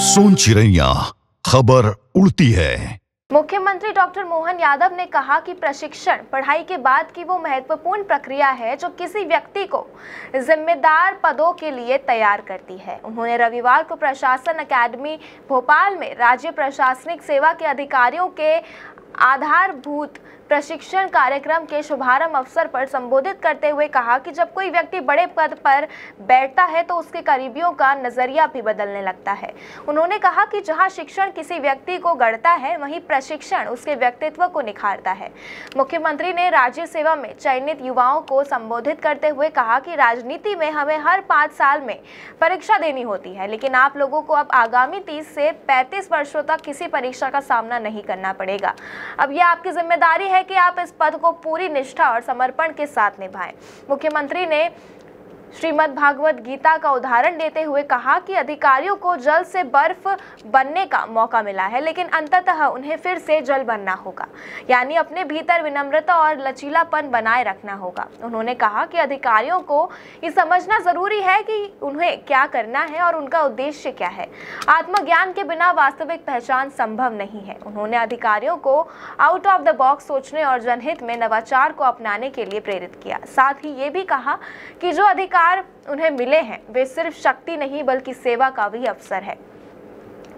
सोन चिड़ैया खबर उड़ती है। मुख्यमंत्री डॉक्टर मोहन यादव ने कहा कि प्रशिक्षण पढ़ाई के बाद की वो महत्वपूर्ण प्रक्रिया है जो किसी व्यक्ति को जिम्मेदार पदों के लिए तैयार करती है। उन्होंने रविवार को प्रशासन अकादमी भोपाल में राज्य प्रशासनिक सेवा के अधिकारियों के आधारभूत प्रशिक्षण कार्यक्रम के शुभारंभ अवसर पर संबोधित करते हुए कहा कि जब कोई व्यक्ति बड़े पद पर बैठता है तो उसके करीबियों का नजरिया भी बदलने लगता है। उन्होंने कहा कि जहां शिक्षण किसी व्यक्ति को गढ़ता है वहीं प्रशिक्षण उसके व्यक्तित्व को निखारता है। मुख्यमंत्री ने राज्य सेवा में चयनित युवाओं को संबोधित करते हुए कहा कि राजनीति में हमें हर 5 साल में परीक्षा देनी होती है, लेकिन आप लोगों को अब आगामी 30 से 35 वर्षों तक किसी परीक्षा का सामना नहीं करना पड़ेगा। अब यह आपकी जिम्मेदारी है कि आप इस पद को पूरी निष्ठा और समर्पण के साथ निभाएं। मुख्यमंत्री ने श्रीमद् भागवत गीता का उदाहरण देते हुए कहा कि अधिकारियों को जल से बर्फ बनने का मौका मिला है, लेकिन अंततः उन्हें फिर से जल बनना होगा, यानी अपने भीतर विनम्रता और लचीलापन बनाए रखना होगा। उन्होंने कहा कि अधिकारियों को ये समझना जरूरी है कि उन्हें क्या करना है और उनका उद्देश्य क्या है। आत्मज्ञान के बिना वास्तविक पहचान संभव नहीं है। उन्होंने अधिकारियों को आउट ऑफ द बॉक्स सोचने और जनहित में नवाचार को अपनाने के लिए प्रेरित किया। साथ ही ये भी कहा कि जो अधिकार उन्हें मिले हैं वे सिर्फ शक्ति नहीं बल्कि सेवा का भी अवसर है।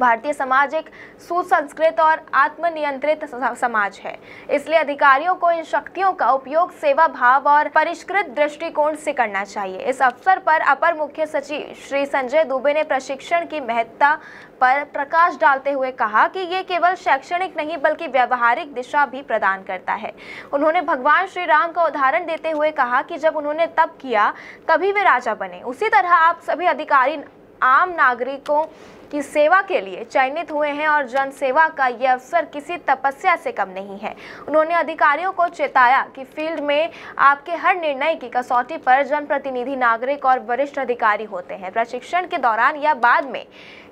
भारतीय समाज एक सुसंस्कृत और आत्मनियंत्रित समाज है, इसलिए अधिकारियों को इन शक्तियों का उपयोग सेवा भाव और परिष्कृत दृष्टिकोण से करना चाहिए। इस अवसर पर अपर मुख्य सचिव श्री संजय दुबे ने प्रशिक्षण की महत्ता पर प्रकाश डालते हुए कहा कि ये केवल शैक्षणिक नहीं बल्कि व्यवहारिक दिशा भी प्रदान करता है। उन्होंने भगवान श्री राम का उदाहरण देते हुए कहा कि जब उन्होंने तप किया तभी वे राजा बने, उसी तरह आप सभी अधिकारी आम नागरिकों की सेवा के लिए चयनित हुए हैं और जन सेवा का ये अवसर किसी तपस्या से कम नहीं है। उन्होंने अधिकारियों को चेताया कि फील्ड में आपके हर निर्णय की कसौटी पर जनप्रतिनिधि, नागरिक और वरिष्ठ अधिकारी होते हैं। प्रशिक्षण के दौरान या बाद में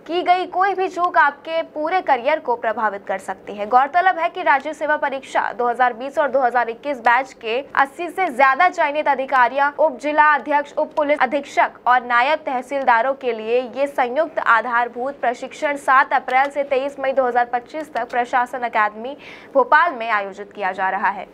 की गई कोई भी चूक आपके पूरे करियर को प्रभावित कर सकती है। गौरतलब है कि राज्य सेवा परीक्षा 2020 और 2021 बैच के 80 से ज्यादा चयनित अधिकारियां, उप जिला अध्यक्ष, उप पुलिस अधीक्षक और नायब तहसीलदारों के लिए ये संयुक्त आधारभूत प्रशिक्षण 7 अप्रैल से 23 मई 2025 तक प्रशासन अकादमी भोपाल में आयोजित किया जा रहा है।